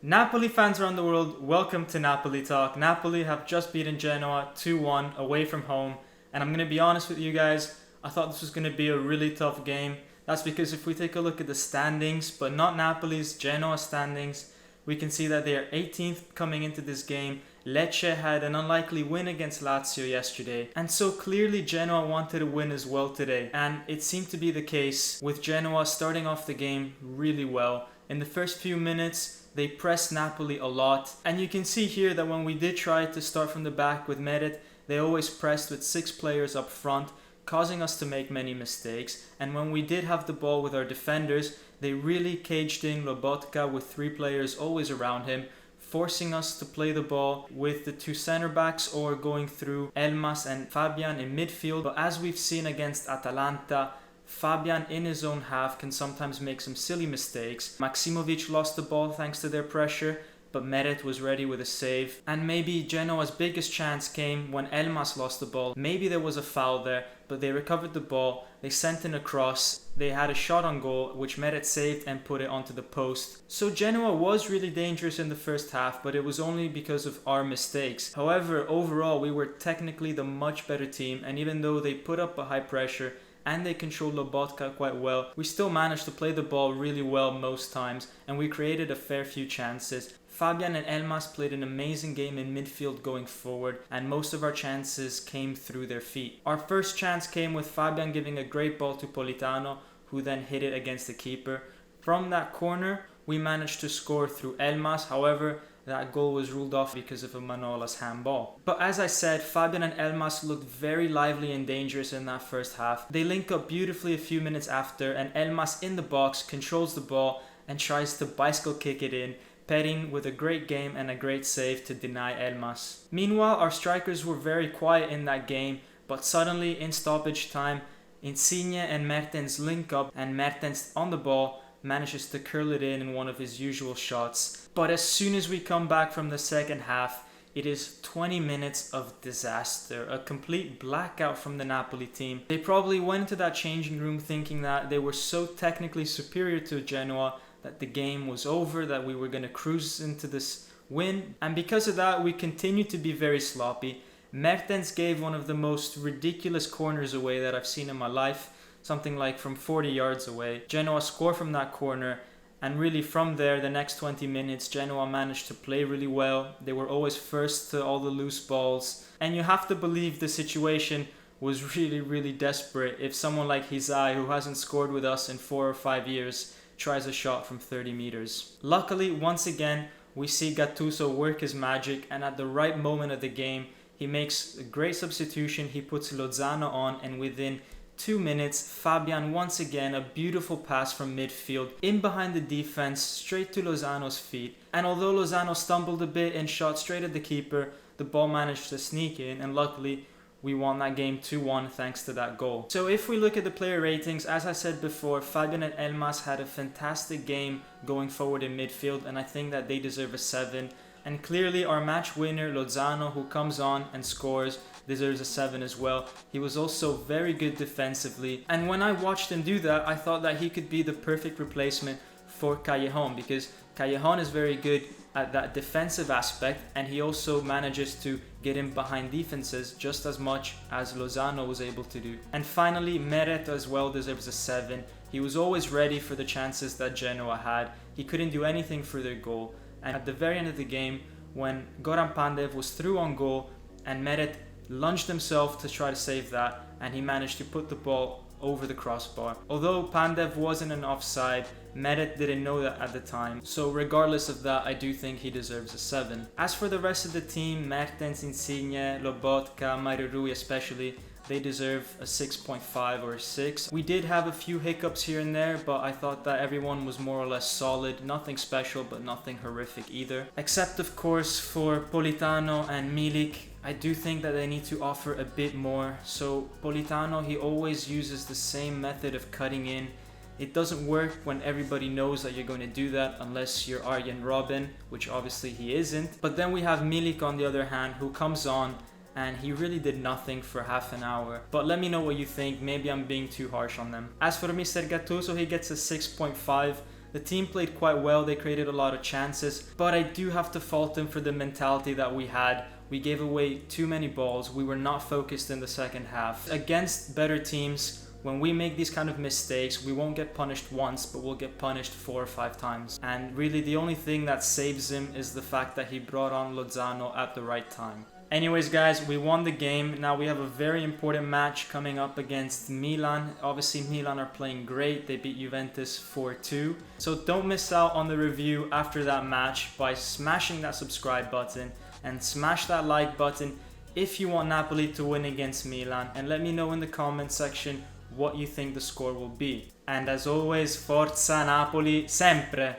Napoli fans around the world, welcome to Napoli Talk. Napoli have just beaten Genoa 2-1 away from home. And I'm going to be honest with you guys, I thought this was going to be a really tough game. That's because if we take a look at the standings, but not Napoli's, Genoa standings, we can see that they are 18th coming into this game. Lecce had an unlikely win against Lazio yesterday, and so clearly Genoa wanted to win as well today. And it seemed to be the case, with Genoa starting off the game really well. In the first few minutes, they pressed Napoli a lot, and you can see here that when we did try to start from the back with Meret, they always pressed with 6 players up front, causing us to make many mistakes. And when we did have the ball with our defenders, they really caged in Lobotka with 3 players always around him, forcing us to play the ball with the 2 center backs or going through Elmas and Fabian in midfield. But as we've seen against Atalanta, Fabian in his own half can sometimes make some silly mistakes. Maksimovic lost the ball thanks to their pressure, but Meret was ready with a save. And maybe Genoa's biggest chance came when Elmas lost the ball. Maybe there was a foul there, but they recovered the ball, they sent in a cross, they had a shot on goal which Meret saved and put it onto the post. So Genoa was really dangerous in the first half, but it was only because of our mistakes. However, overall we were technically the much better team, and even though they put up a high pressure and they controlled Lobotka quite well, we still managed to play the ball really well most times, and we created a fair few chances. Fabian and Elmas played an amazing game in midfield going forward, and most of our chances came through their feet. Our first chance came with Fabian giving a great ball to Politano, who then hit it against the keeper. From that corner, we managed to score through Elmas, however, that goal was ruled off because of a Manola's handball. But as I said, Fabian and Elmas looked very lively and dangerous in that first half. They link up beautifully a few minutes after, and Elmas in the box controls the ball and tries to bicycle kick it in, Perin with a great game and a great save to deny Elmas. Meanwhile, our strikers were very quiet in that game, but suddenly in stoppage time, Insigne and Mertens link up, and Mertens on the ball manages to curl it in one of his usual shots. But as soon as we come back from the second half, it is 20 minutes of disaster, a complete blackout from the Napoli team. They probably went into that changing room thinking that they were so technically superior to Genoa that the game was over, that we were going to cruise into this win. And because of that, we continued to be very sloppy. Mertens gave one of the most ridiculous corners away that I've seen in my life, something like from 40 yards away. Genoa scored from that corner, and really from there, the next 20 minutes, Genoa managed to play really well. They were always first to all the loose balls, and you have to believe the situation was really desperate if someone like Hizai, who hasn't scored with us in 4 or 5 years, tries a shot from 30 meters. Luckily, once again, we see Gattuso work his magic, and at the right moment of the game, he makes a great substitution. He puts Lozano on, and within 2 minutes, Fabian once again, a beautiful pass from midfield, in behind the defense, straight to Lozano's feet. And although Lozano stumbled a bit and shot straight at the keeper, the ball managed to sneak in, and luckily, we won that game 2-1 thanks to that goal. So if we look at the player ratings, as I said before, Fabian and Elmas had a fantastic game going forward in midfield, and I think that they deserve a 7. And clearly our match winner, Lozano, who comes on and scores, deserves a 7 as well. He was also very good defensively, and when I watched him do that, I thought that he could be the perfect replacement for Callejon, because Callejon is very good at that defensive aspect, and he also manages to get in behind defenses just as much as Lozano was able to do. And finally, Meret as well deserves a 7. He was always ready for the chances that Genoa had. He couldn't do anything for their goal. And at the very end of the game, when Goran Pandev was through on goal and Meret lunged himself to try to save that, and he managed to put the ball over the crossbar. Although Pandev wasn't an offside, Meret didn't know that at the time, so regardless of that, I do think he deserves a 7. As for the rest of the team, Mertens, Insigne, Lobotka, Mario Rui especially, they deserve a 6.5 or a 6. We did have a few hiccups here and there, but I thought that everyone was more or less solid. Nothing special, but nothing horrific either. Except of course for Politano and Milik. I do think that they need to offer a bit more. So Politano, he always uses the same method of cutting in. It doesn't work when everybody knows that you're going to do that unless you're Arjen Robben, which obviously he isn't. But then we have Milik on the other hand, who comes on and he really did nothing for half an hour. But let me know what you think. Maybe I'm being too harsh on them. As for Mr. Gattuso, he gets a 6.5. The team played quite well, they created a lot of chances, but I do have to fault them for the mentality that we had. We gave away too many balls, we were not focused in the second half. Against better teams, when we make these kind of mistakes, we won't get punished once, but we'll get punished 4 or 5 times. And really the only thing that saves him is the fact that he brought on Lozano at the right time. Anyways guys, we won the game. Now we have a very important match coming up against Milan. Obviously Milan are playing great. They beat Juventus 4-2. So don't miss out on the review after that match by smashing that subscribe button and smash that like button if you want Napoli to win against Milan. And let me know in the comment section what you think the score will be. And as always, Forza Napoli sempre!